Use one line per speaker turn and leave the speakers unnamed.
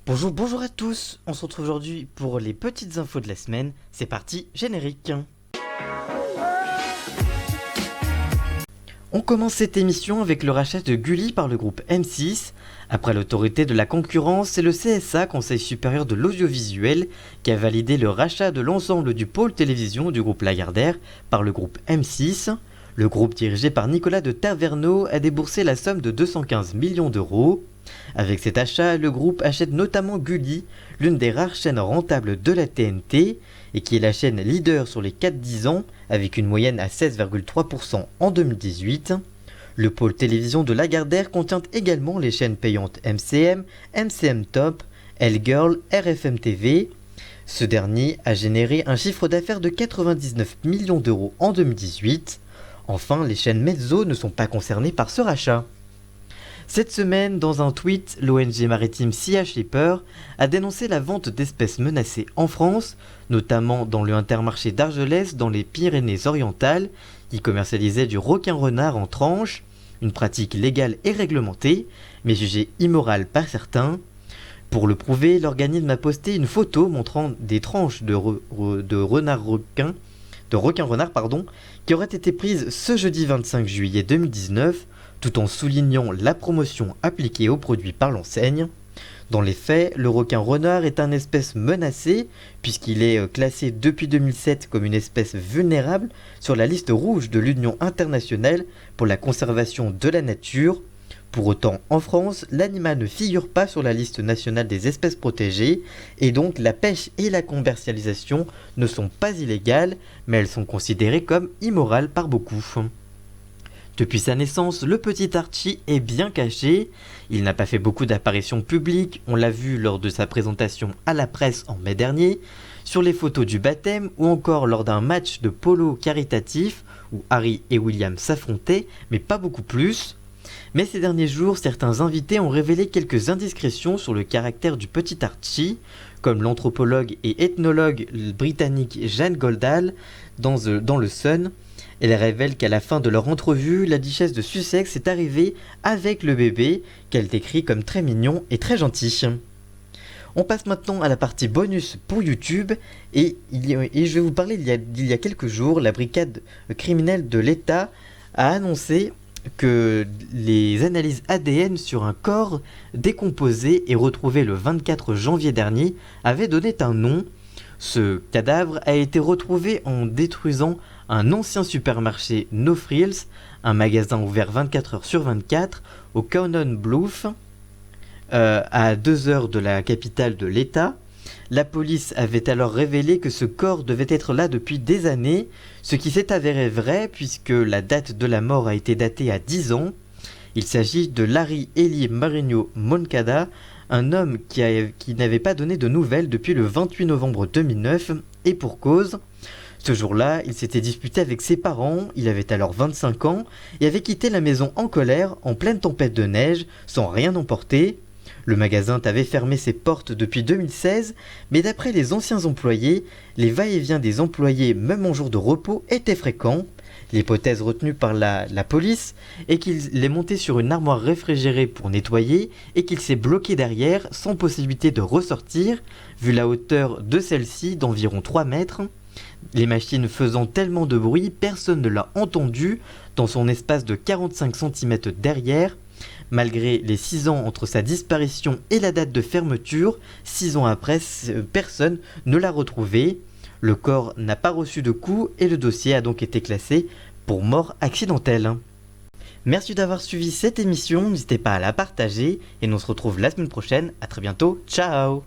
Bonjour à tous, on se retrouve aujourd'hui pour les petites infos de la semaine. C'est parti, générique. On commence cette émission avec le rachat de Gulli par le groupe M6. Après l'autorité de la concurrence, c'est le CSA, Conseil supérieur de l'audiovisuel, qui a validé le rachat de l'ensemble du pôle télévision du groupe Lagardère par le groupe M6. Le groupe dirigé par Nicolas de Taverneau a déboursé la somme de 215 millions d'euros. Avec cet achat, le groupe achète notamment Gulli, l'une des rares chaînes rentables de la TNT, et qui est la chaîne leader sur les 4-10 ans, avec une moyenne à 16,3% en 2018. Le pôle télévision de Lagardère contient également les chaînes payantes MCM, MCM Top, L-Girl, RFM TV. Ce dernier a généré un chiffre d'affaires de 99 millions d'euros en 2018. Enfin, les chaînes Mezzo ne sont pas concernées par ce rachat. Cette semaine, dans un tweet, l'ONG maritime Sea Shepherd a dénoncé la vente d'espèces menacées en France, notamment dans le Intermarché d'Argelès dans les Pyrénées-Orientales, qui commercialisait du requin-renard en tranches, une pratique légale et réglementée, mais jugée immorale par certains. Pour le prouver, l'organisme a posté une photo montrant des tranches de requin-renard qui auraient été prises ce jeudi 25 juillet 2019, tout en soulignant la promotion appliquée aux produits par l'enseigne. Dans les faits, le requin-renard est une espèce menacée, puisqu'il est classé depuis 2007 comme une espèce vulnérable sur la liste rouge de l'Union internationale pour la conservation de la nature. Pour autant, en France, l'animal ne figure pas sur la liste nationale des espèces protégées, et donc la pêche et la commercialisation ne sont pas illégales, mais elles sont considérées comme immorales par beaucoup. Depuis sa naissance, le petit Archie est bien caché. Il n'a pas fait beaucoup d'apparitions publiques, on l'a vu lors de sa présentation à la presse en mai dernier, sur les photos du baptême ou encore lors d'un match de polo caritatif où Harry et William s'affrontaient, mais pas beaucoup plus. Mais ces derniers jours, certains invités ont révélé quelques indiscrétions sur le caractère du petit Archie, comme l'anthropologue et ethnologue britannique Jane Goldal dans le Sun. Elle révèle qu'à la fin de leur entrevue, la duchesse de Sussex est arrivée avec le bébé, qu'elle décrit comme très mignon et très gentil. On passe maintenant à la partie bonus pour YouTube, et je vais vous parler d'il y a quelques jours, la brigade criminelle de l'État a annoncé que les analyses ADN sur un corps décomposé et retrouvé le 24 janvier dernier avaient donné un nom. Ce cadavre a été retrouvé en détruisant un ancien supermarché No Frills, un magasin ouvert 24 heures sur 24 au Cannon Bluff, à 2 heures de la capitale de l'État. La police avait alors révélé que ce corps devait être là depuis des années, ce qui s'est avéré vrai puisque la date de la mort a été datée à 10 ans. Il s'agit de Larry Eli Marino Moncada, un homme qui n'avait pas donné de nouvelles depuis le 28 novembre 2009, et pour cause. Ce jour-là, il s'était disputé avec ses parents, il avait alors 25 ans, et avait quitté la maison en colère, en pleine tempête de neige, sans rien emporter. Le magasin avait fermé ses portes depuis 2016, mais d'après les anciens employés, les va-et-vient des employés, même en jour de repos, étaient fréquents. L'hypothèse retenue par la police est qu'il est monté sur une armoire réfrigérée pour nettoyer et qu'il s'est bloqué derrière sans possibilité de ressortir, vu la hauteur de celle-ci d'environ 3 mètres. Les machines faisant tellement de bruit, personne ne l'a entendu dans son espace de 45 cm derrière. Malgré les 6 ans entre sa disparition et la date de fermeture, 6 ans après, personne ne l'a retrouvé. Le corps n'a pas reçu de coups et le dossier a donc été classé pour mort accidentelle. Merci d'avoir suivi cette émission, n'hésitez pas à la partager et nous se retrouve la semaine prochaine. À très bientôt, ciao!